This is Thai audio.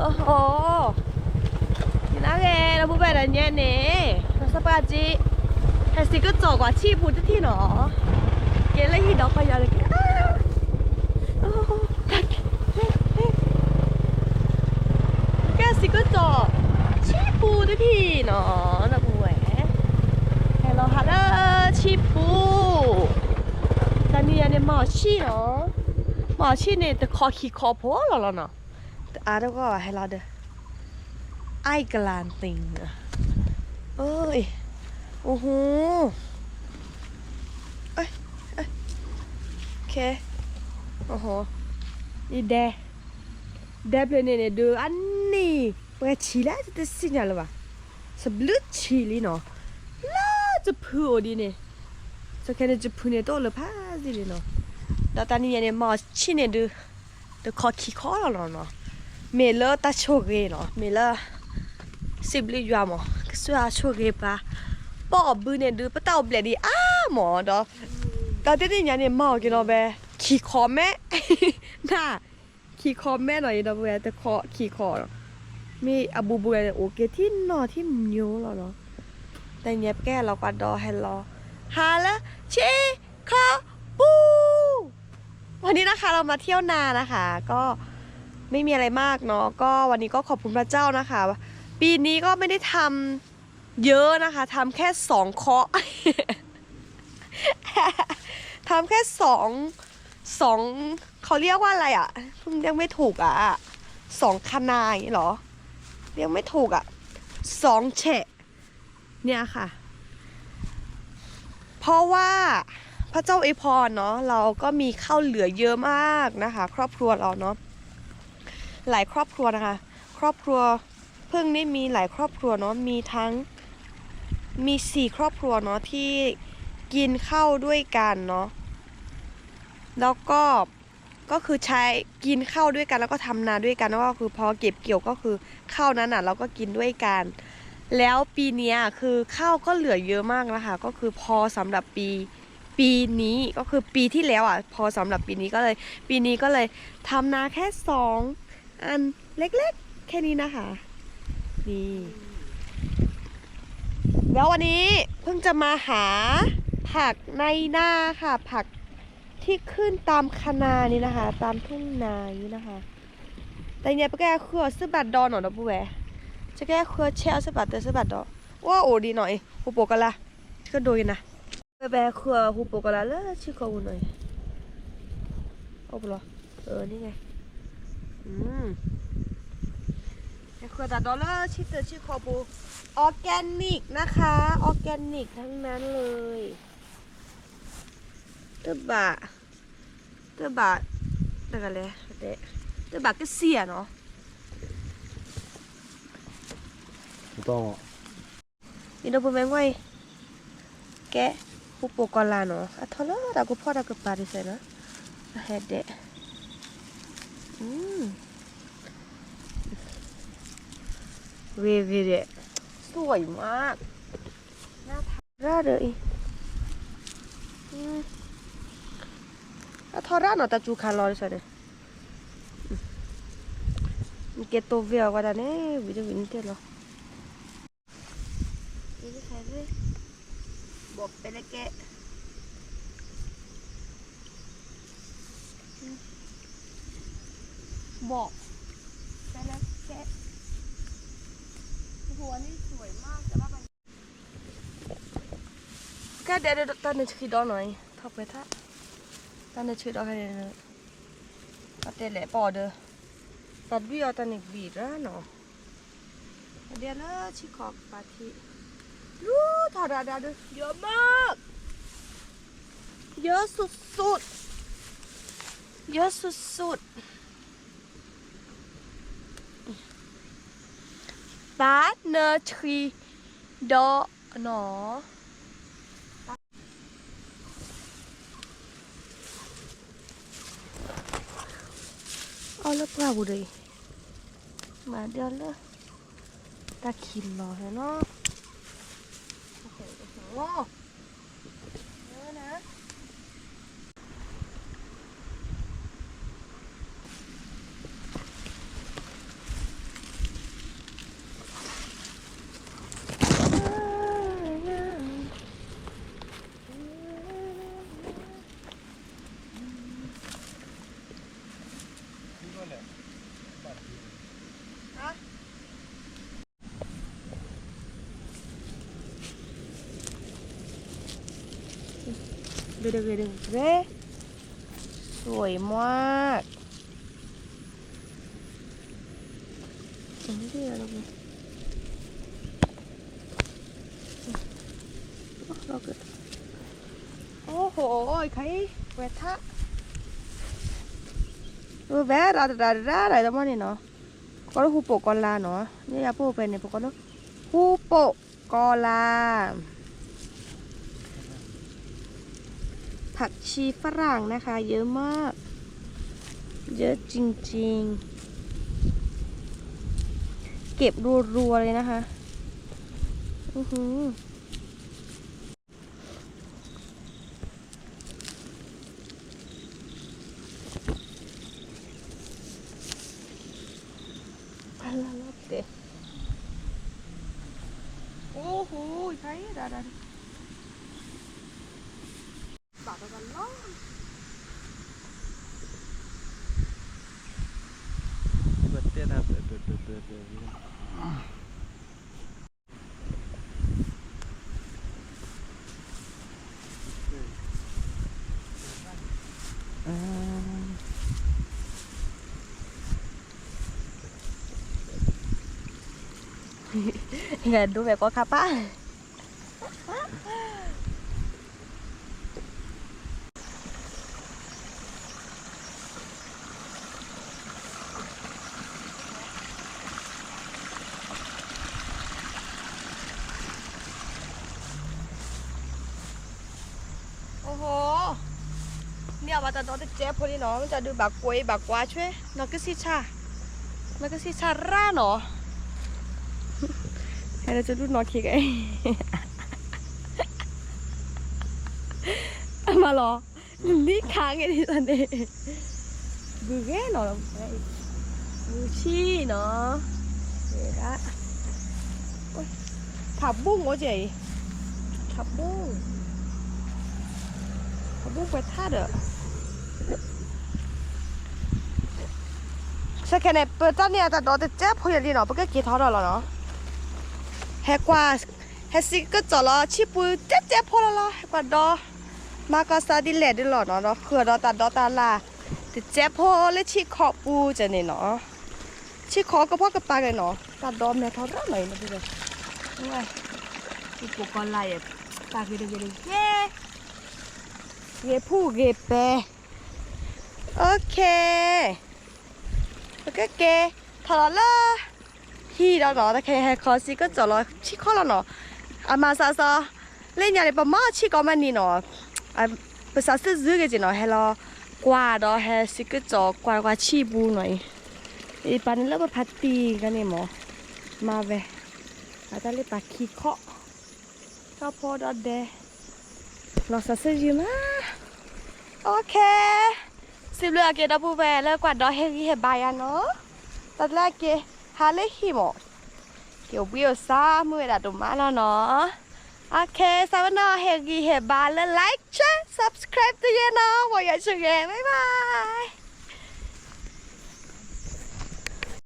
โอ้โหนี่นะแกเราพูดไปแล้วเนี่ยเราสปาจิแค่สิก็จ่อกว่าชีพูดที่หนอเกลเลยหิดอกไปยาวเลยโอ้โหแค่สิก็จ่อชีพูดที่หนอนะบุ๋ยฮัลโหลฮัลโหลชีพูแต่เนี่ยหมอชีเนาะหมอชีเนี่ยแต่คอขี้คอพอแล้วเนาะแต่อาร์ก็ให้เราเด้อไอ้กลานติงเอ้ยโอ้โหเอ้ยโอเคโอ้โหนี่แดเลยเนี่ยดูอันนี้เปิดชีแล้วจะสิ่งอะไรวะสบลุชีลีเนาะล่าจะพูดดีเนี่ยจะแค่จะพูดเนี่ยตัวเลยพาสิเลยเนาะแล้วตอนนี้เนี่ยมาชีเนี่ยดูคอขี้คอแล้วเนาะเมล่าตาโชกเนาะเมล่าสิบลิยามั้งก็สวยโชกปะปอบบืนเนี่ยดูปะเต่าเบลดีหมอเนาะตอนที่เนี่ยมากินเอาไปขี้คอแม่น่าขี้คอแม่หน่อยเนาะเว้ยแต่คอขี้คอมีอบูบูเลยโอเคที่นอที่มิวแล้วเนาะแต่เนี้ยแกเราก็ดอให้รอฮาละเชคาปูวันนี้นะคะเรามาเที่ยวนานะคะก็ไม่มีอะไรมากเนาะก็วันนี้ก็ขอบคุณพระเจ้านะคะปีนี้ก็ไม่ได้ทำเยอะนะคะทำแค่2 เคาะ ทำแค่สองเขาเรียกว่าอะไรอ่ะเรียกไม่ถูกอ่ะ2 คณาอย่างนี้เหรอเรียกไม่ถูกอ่ะ2 แฉะเนี่ยค่ะเพราะว่าพระเจ้าอวยพรเนาะเราก็มีข้าวเหลือเยอะมากนะคะครอบครัวเราเนาะหลายครอบครัวนะคะครอบครัวเพิ่งได้มีหลายครอบครัวเนาะมี4 ครอบครัวเนาะที่กินข้าวด้วยกันเนาะแล้วก็คือใช้กินข้าวด้วยกันแล้วก็ทำนาด้วยกันแล้วก็คือพอเก็บเกี่ยวก็คือข้าวนั้นอ่ะเราก็กินด้วยกันแล้วปีนี้คือข้าวก็เหลือเยอะมากนะคะก็คือพอสำหรับปีนี้ก็คือปีที่แล้วอ่ะพอสำหรับปีนี้ก็เลยทำนาแค่2 อันเล็กๆแค่นี้นะคะนี่แล้ววันนี้เพิ่งจะมาหาผักในนาค่ะผักที่ขึ้นตามคณานี่นะคะตามทุ่งนานี่นะคะแต่เนี่ยไปแก้เครือซื้อบัตรดอนหน่อยนะปุ๊แหวจะแก้เครือแช่ซื้อบัตรดอว่าโอ้ดีหน่อยหูโปกันละก็โดยนะไปแบเครือหูโปกันละแล้วชื่อเขาหน่อยเอาไปหรอนี่ไงเครือตัดดอลลาร์ชื่อเขาปูออร์แกนิกนะคะออร์แกนิกทั้งนั้นเลยเตบะนั่นกันเลยเตบะก็เสียเนาะต้องนี่เราพูดไม่ไหวแกผู้ปกครองเนาะอะทอลล์เราก็พอเราก็ปาดิเซนะเฮ็ดเดเวเดสวยมากน่าทานเลยอะทอลล์เนาะแต่จูคาร์ลอยใช่ไหมมีเกตโตเวียกว่าแต่เนี่ยวิธีวินเทจเหรอนี่ใช่ไหมบอกไปเลยแกบอกไปเลยแกหัวนี่สวยมากแต่ว่ามันแค่เดี๋ยวตอนนี้ชื่อดอหน่อยทักไปท่าตอนนี้ชื่อดอใครเนี่ยตัดเตะแหล่ปอเด้อตัดวิวตอนนี้บีดแล้วเนาะเดี๋ยวนะชิคอกปาทิรู้ถอดดาดูเยอะมากเยอะสุดบาสเนอร์ทรีดอหนอเอาแล้วเปล่าเลยมาเดี๋ยวเลยตาขินรอเนาะโอ้โหเยอะนะ ดูดูดูเร่สวยมากนี่อะไรเนี่ยโอ้โหใครเวทะแวะra này tao nói nó có nó hu bộ con la nóนี่ยาปูเป็นเนี่ยพวกก็ฮูโปกอลาผักชีฝรั่งนะคะเยอะมากเยอะจริงๆเก็บรัวๆเลยนะคะอะไรล่ะเด็กโอ้โหใช่ดาบาดกันล้อไงดูแบบก็ค่ะป้าโอ้โหเนี่ยว่าจะโดนเจ็บพอดีเนาะมันจะดูบักกวยบักกวาช่วยnó cứ xì cha nó cứ xì cha ra nó hay là cho đút nó kia cái mà lo lý kháng cái gì này vừa ghé nó là vừa chi nó vậy đó thả bung hả chị thả bung phải thả được sao cái này bữa tao nè tao đó tao chết hồi đi nó bữa cái kia tháo rồi nó hay qua hay xí cái chỗ nó chỉ bự chết hồi rồi hay qua đó mà có sao đi lẹ đi lọ nó khừa đó ta là thì chết hồi lấy chỉ khó bự cho nên nó chỉ khó có bao cái ba cái nó ta đó mẹ tháo rất này nó bây giờ đúng rồi cái bộ còn lại ta cái được ghê phu ghê bè ok cái thở là khi đó nó cái hay khó xí cái chỗ nó chỉ khó là nó à mà sao lên nhà này bà má chỉ có mà nè nó à bữa sáng sớm giữ cái gì nó hay là qua đó hay xí cái chỗ qua chi bu nàyอีปานนี้เริ่มพัดตีกันนี่หมอมาเว้ยอาจจะเรียกปลาขี้เคาะก็พอดอดเดเราสัตว์ยืมมาโอเคสิบเลือกเกดับบูเวแล้วกว่าดอเฮกิเฮบายเนาะตอนแรกเกฮาเลฮิโมเกี่ยววิวซ่ามือดัดตุ่มมาแล้วเนาะโอเคสวัสดีเฮกิเฮบายแล้วไลค์แชร์ subscribe ตัวเย็นเนาะว่าอย่าเฉยบ๊ายบาย